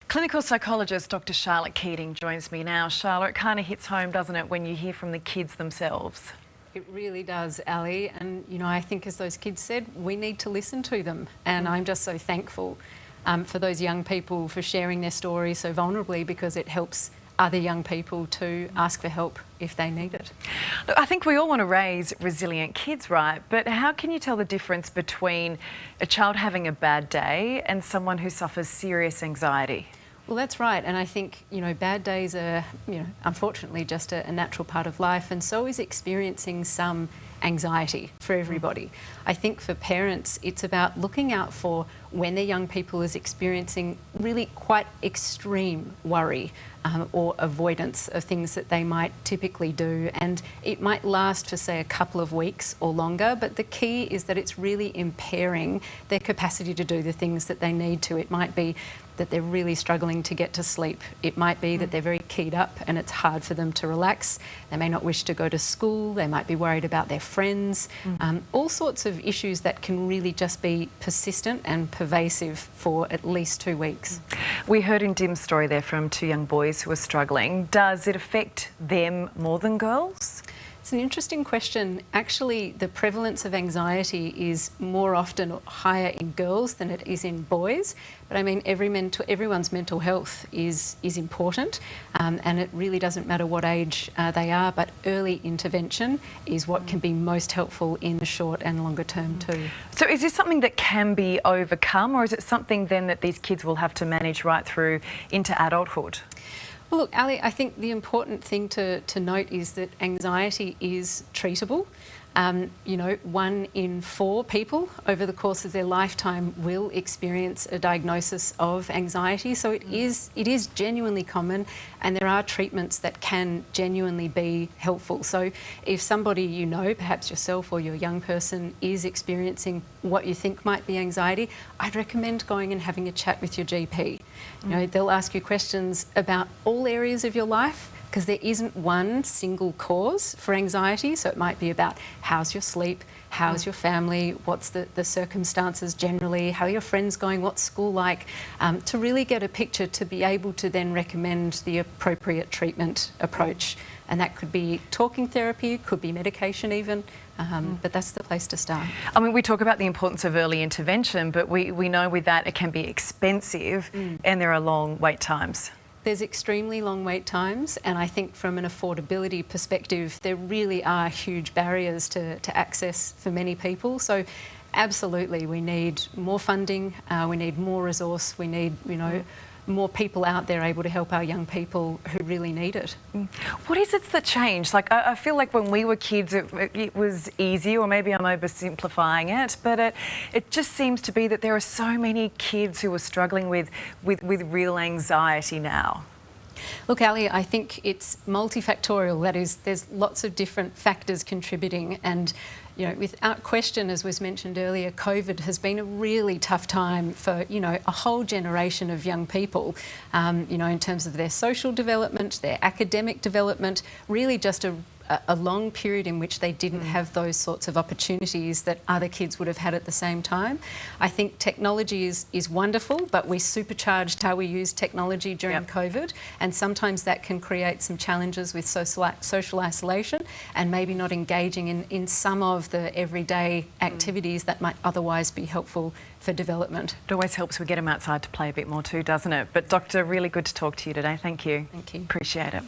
Clinical psychologist Dr. Charlotte Keating joins me now. Charlotte, it kind of hits home, doesn't it, when you hear from the kids themselves? It really does, Ali. And, I think as those kids said, we need to listen to them. And I'm just so thankful for those young people for sharing their story so vulnerably, because it helps other young people to ask for help if they need it. Look, I think we all want to raise resilient kids, right? But how can you tell the difference between a child having a bad day and someone who suffers serious anxiety? Well, that's right. And I think, bad days are, unfortunately just a natural part of life, and so is experiencing some anxiety for everybody. I think for parents, it's about looking out for when their young people is experiencing really quite extreme worry or avoidance of things that they might typically do. And it might last for, say, a couple of weeks or longer, but the key is that it's really impairing their capacity to do the things that they need to. It might be that they're really struggling to get to sleep. It might be that they're very keyed up and it's hard for them to relax. They may not wish to go to school. They might be worried about their friends. All sorts of issues that can really just be persistent and pervasive for at least 2 weeks. We heard in Dim's story there from 2 young boys who are struggling. Does it affect them more than girls? It's an interesting question. Actually, the prevalence of anxiety is more often higher in girls than it is in boys. But I mean, everyone's mental health is important, and it really doesn't matter what age they are, but early intervention is what can be most helpful in the short and longer term too. So is this something that can be overcome, or is it something then that these kids will have to manage right through into adulthood? Well, look, Ali, I think the important thing to note is that anxiety is treatable. 1 in 4 people over the course of their lifetime will experience a diagnosis of anxiety. So it is genuinely common, and there are treatments that can genuinely be helpful. So if somebody perhaps yourself or your young person, is experiencing what you think might be anxiety, I'd recommend going and having a chat with your GP. They'll ask you questions about all areas of your life, because there isn't one single cause for anxiety. So it might be about how's your sleep, how's your family, what's the circumstances generally, how are your friends going, what's school like, to really get a picture to be able to then recommend the appropriate treatment approach. And that could be talking therapy, could be medication even, but that's the place to start. I mean, we talk about the importance of early intervention, but we know with that it can be expensive and there are long wait times. There's extremely long wait times, and I think from an affordability perspective, there really are huge barriers to access for many people. So absolutely, we need more funding, we need more resource, we need, more people out there able to help our young people who really need it. What is it that changed? Like, I feel like when we were kids, it was easy, or maybe I'm oversimplifying it, but it just seems to be that there are so many kids who are struggling with real anxiety now. Look, Ali, I think it's multifactorial. That is, there's lots of different factors contributing, and without question, as was mentioned earlier, COVID has been a really tough time for a whole generation of young people. In terms of their social development, their academic development, really just a long period in which they didn't have those sorts of opportunities that other kids would have had at the same time. I think technology is wonderful, but we supercharged how we use technology during COVID, and sometimes that can create some challenges with social isolation and maybe not engaging in some of the everyday activities that might otherwise be helpful for development. It always helps we get them outside to play a bit more too, doesn't it? But Doctor, really good to talk to you today. Thank you. Thank you. Appreciate it.